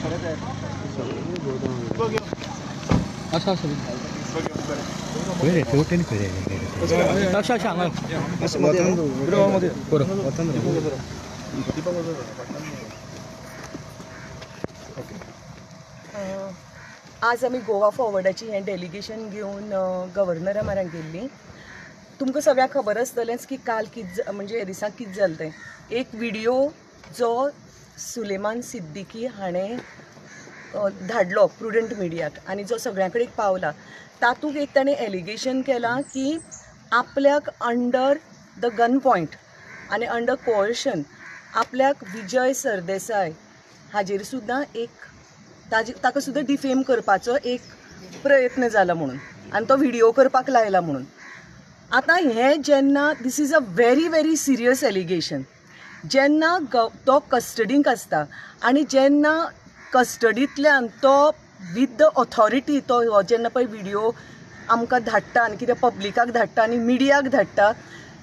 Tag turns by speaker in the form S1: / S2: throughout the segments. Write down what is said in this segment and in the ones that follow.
S1: आज आमी गोवा फॉरवर्डाची हें डेलिगेशन घेवन गव्हर्नरा म्हऱ्यान गेल्लीं. तुमकां सगळ्यांक खबर आसतलेंच की काल म्हणजे ह्या दिसाक कितें जालें तें. एक व्हिडियो जो सुलेमान सिद्दीकी हाणें धाडलो प्रुडंट मिडियाक आनी जो सगळ्यां कडेन पावला. तातूंत एक ताणें एलिगेशन केलां की आपल्याक अंडर द गन पॉयंट आनी अंडर कोअर्शन आपल्याक विजय सरदेसाय हाजेर सुद्दां ताका सुद्दां डिफेम करपाचो एक प्रयत्न जाला म्हणून आनी तो व्हिडियो करपाक लायला म्हणून. आतां हें जेन्ना this is a very very serious allegation. जेन्ना तो कस्टडींत आसता आनी जेन्ना कस्टडींतल्यान तो विथ द ऑथॉरिटी तो जेन्ना पळय व्हिडियो आमकां धाडटा आनी कितें पब्लिकाक धाडटा आनी मिडियाक धाडटा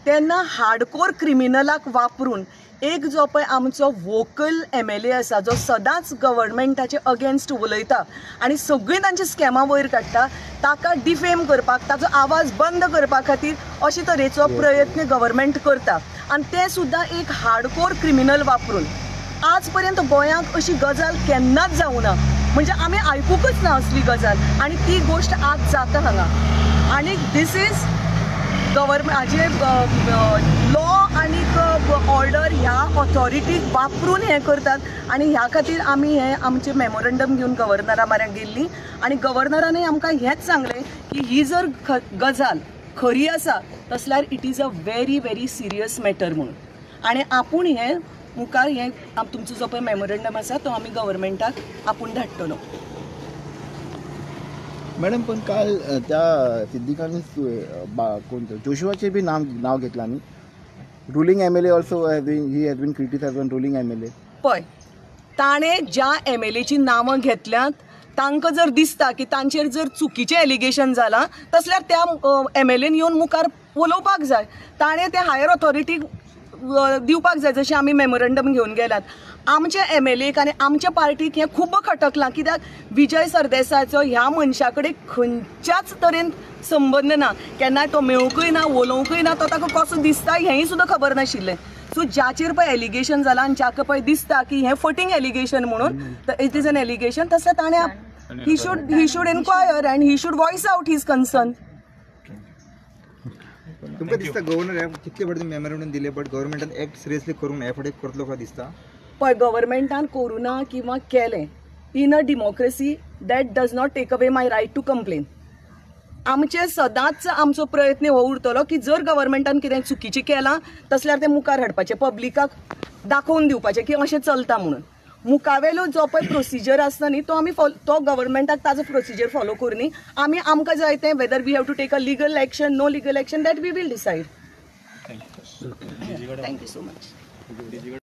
S1: तेन्ना हार्डकोर क्रिमिनलाक वापरून एक जो पळय आमचो वोकल MLA आसा जो सदांच गव्हर्मेंटाचे अगेन्स्ट उलयता आनी सगळीं तांची स्कॅमां वयर काडटा ताका डिफेम करपाक ताचो आवाज बंद करपा खातीर अशे तरेचो प्रयत्न गव्हर्मेंट करता आनी तें सुद्दां एक हार्डकोर क्रिमिनल वापरून. आज पर्यंत गोंयांत अशी गजाल केन्नाच जावं ना. म्हणजे आमी आयकूंकच ना असली गजाल आनी ती गोश्ट आज जाता हांगा. आनी दीस इज गव्हर्मेंट हाजे लॉ आनीक ऑर्डर ह्या ऑथॉरिटीक वापरून हें करतात आनी ह्या खातीर आमी हें आमचें मेमोरंडम घेवन गव्हर्नरा म्हऱ्यान गेल्लीं आनी गव्हर्नरानूय आमकां हेंच सांगलें की ही जर गजाल खरी आसा तसल्यार it is a very very serious matter म्हणून. आनी आपूण हें मुखार हें तुमचो जो पळय मेमोरंडम आसा तो आमी गव्हर्मेंटाक आपूण धाडटलो.
S2: मॅडम पण काल त्या सिद्दीकांनी कोणतं जोशुआचे बी नाव घेतलं न्ही. Ruling MLA also has been criticised on ruling MLA.
S1: पळय ताणें ज्या MLAची नांवां घेतल्यात तांकां जर दिसता की तांचेर जर चुकीचें एलिगेशन जालां तसल्यार त्या MLAन येवन मुखार उलोवपाक जाय. ताणें ते हायर ऑथॉरिटीक दिवपाक जाय जशें आमी मेमोरंडम घेवन गेल्यात. आमच्या MLAक आनी आमच्या पार्टीक हें खूब खटकलां कित्याक विजय सरदेसायचो ह्या मनशा कडेन खंयच्याच तरेन संबंद ना. केन्नाय तो मेळूंकय ना उलोवंकय ना. तो ताका कसो दिसता हेंय सुद्दां खबर नाशिल्लें. सो ज्याचेर पळय एलिगेशन जालां आनी ज्याका पळय दिसता की हें फटींग एलिगेशन म्हणून इट इज एन एलिगेशन तसलें ताणें he should inquire and he should voice out his concern.
S3: तुमकां दिसता गव्हर्नर कितले फावटी मेमोरंडम दिले बट गव्हर्नमेंटान एक्ट सिरियसली करून ह्या फावटी करतलो काय दिसता.
S1: पळय गव्हर्मेंटान करुना किंवा केलें in a democracy that does not take away my right to complain. आमचे सदांच आमचो प्रयत्न हो उरतलो की जर गव्हर्मेंटान कितें चुकीचें केलां तसल्यार तें मुखार हाडपाचें पब्लिकाक दाखोवन दिवपाचें की अशें चलता म्हणून. मुखावेलो जो पळय प्रोसिजर आसता न्ही तो आमी तो गव्हर्मेंटाक ताजो प्रोसिजर फॉलो करूनी आमी आमकां जाय तें whether we have to take a legal action no legal action that we will decide. Thank you so much.